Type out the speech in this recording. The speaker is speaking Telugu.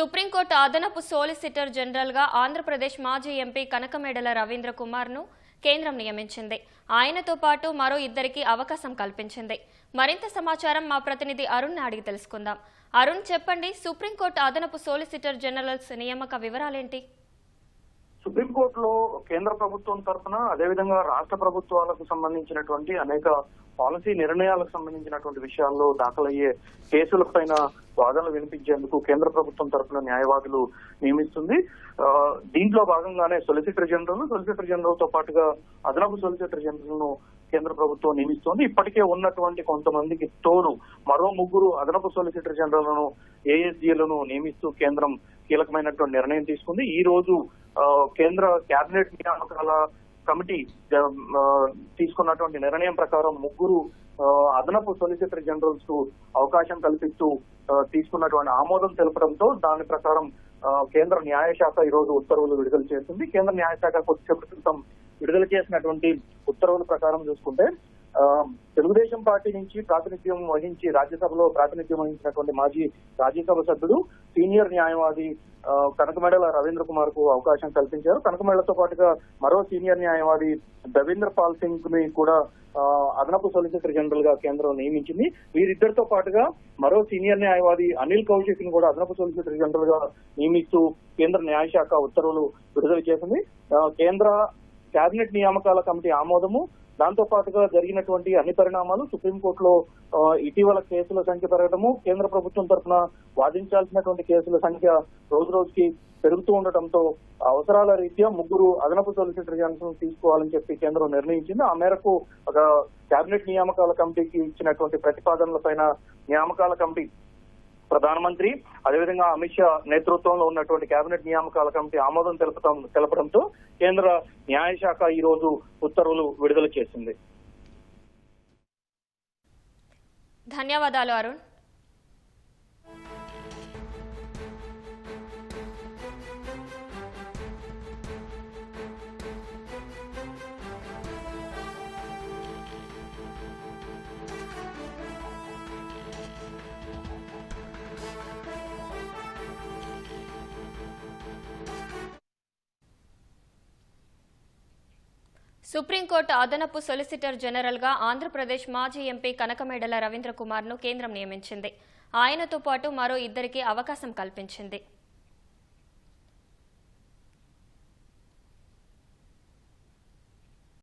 సుప్రీంకోర్టు అదనపు సోలిసిటర్ జనరల్గా ఆంధ్రప్రదేశ్ మాజీ ఎంపీ కనకమేడల రవీంద్ర కుమార్ను కేంద్రం నియమించింది. ఆయనతో పాటు మరో ఇద్దరికి అవకాశం కల్పించింది. మరింత సమాచారం మా ప్రతినిధి అరుణ్ అడిగి తెలుసుకుందాం. అరుణ్, చెప్పండి, సుప్రీంకోర్టు అదనపు సోలిసిటర్ జనరల్స్ నియామక వివరాలేంటి? సుప్రీంకోర్టులో కేంద్ర ప్రభుత్వం తరఫున అదేవిధంగా రాష్ట్ర ప్రభుత్వాలకు సంబంధించినటువంటి అనేక పాలసీ నిర్ణయాలకు సంబంధించినటువంటి విషయాల్లో దాఖలయ్యే కేసులపైన వాదనలు వినిపించేందుకు కేంద్ర ప్రభుత్వం తరఫున న్యాయవాదులు నియమిస్తుంది. దీంట్లో భాగంగానే సొలిసిటర్ జనరల్ తో పాటుగా అదనపు సొలిసిటర్ జనరల్ ను కేంద్ర ప్రభుత్వం నియమిస్తోంది. ఇప్పటికే ఉన్నటువంటి కొంతమందికి తోడు మరో ముగ్గురు అదనపు సొలిసిటర్ జనరల్లను ఏఎస్జీలను నియమిస్తూ కేంద్రం కీలకమైనటువంటి నిర్ణయం తీసుకుంది. ఈ రోజు కేంద్ర కేబినెట్ నియామకాల కమిటీ తీసుకున్నటువంటి నిర్ణయం ప్రకారం ముగ్గురు అదనపు సొలిసిటర్ జనరల్స్ కు అవకాశం కల్పిస్తూ తీసుకున్నటువంటి ఆమోదం తెలపడంతో దాని ప్రకారం కేంద్ర న్యాయశాఖ ఈ రోజు ఉత్తర్వులు విడుదల చేస్తుంది. కేంద్ర న్యాయశాఖ కొద్దిసేపటి క్రితం విడుదల చేసినటువంటి ఉత్తర్వుల ప్రకారం చూసుకుంటే తెలుగుదేశం పార్టీ నుంచి ప్రాతినిధ్యం వహించి రాజ్యసభలో ప్రాతినిధ్యం వహించినటువంటి మాజీ రాజ్యసభ సభ్యుడు సీనియర్ న్యాయవాది కనకమేడల రవీంద్ర కుమార్ కు అవకాశం కల్పించారు. కనకమేడలతో పాటుగా మరో సీనియర్ న్యాయవాది దేవేంద్ర పాల్ సింగ్ ని కూడా అదనపు సొలిసిటర్ జనరల్ గా కేంద్రం నియమించింది. వీరిద్దరితో పాటుగా మరో సీనియర్ న్యాయవాది అనిల్ కౌశిక్ ని కూడా అదనపు సొలిసిటర్ జనరల్ గా నియమిస్తూ కేంద్ర న్యాయశాఖ ఉత్తర్వులు విడుదల చేసింది. కేంద్ర కేబినెట్ నియామకాల కమిటీ ఆమోదము, దాంతో పాటుగా జరిగినటువంటి అన్ని పరిణామాలు, సుప్రీంకోర్టులో ఇటీవల కేసుల సంఖ్య పెరగడము, కేంద్ర ప్రభుత్వం తరఫున వాదించాల్సినటువంటి కేసుల సంఖ్య రోజు రోజుకి పెరుగుతూ ఉండటంతో అవసరాల రీత్యా ముగ్గురు అదనపు సొలిసిటర్ జనరల్ తీసుకోవాలని చెప్పి కేంద్రం నిర్ణయించింది. ఆ మేరకు ఒక కేబినెట్ నియామకాల కమిటీకి ఇచ్చినటువంటి ప్రతిపాదనలపైన నియామకాల కమిటీ ప్రధానమంత్రి అదేవిధంగా అమిత్ షా నేతృత్వంలో ఉన్నటువంటి కేబినెట్ నియామకాల కమిటీ ఆమోదం తెలపడంతో కేంద్ర న్యాయశాఖ ఈ రోజు ఉత్తర్వులు విడుదల చేసింది. ధన్యవాదాలు అరుణ్. సుప్రీంకోర్టు అదనపు సొలిసిటర్ జనరల్గా ఆంధ్రప్రదేశ్ మాజీ ఎంపీ కనకమేడల రవీంద్ర కుమార్ను కేంద్రం నియమించింది. ఆయనతో పాటు మరో ఇద్దరికి అవకాశం కల్పించింది.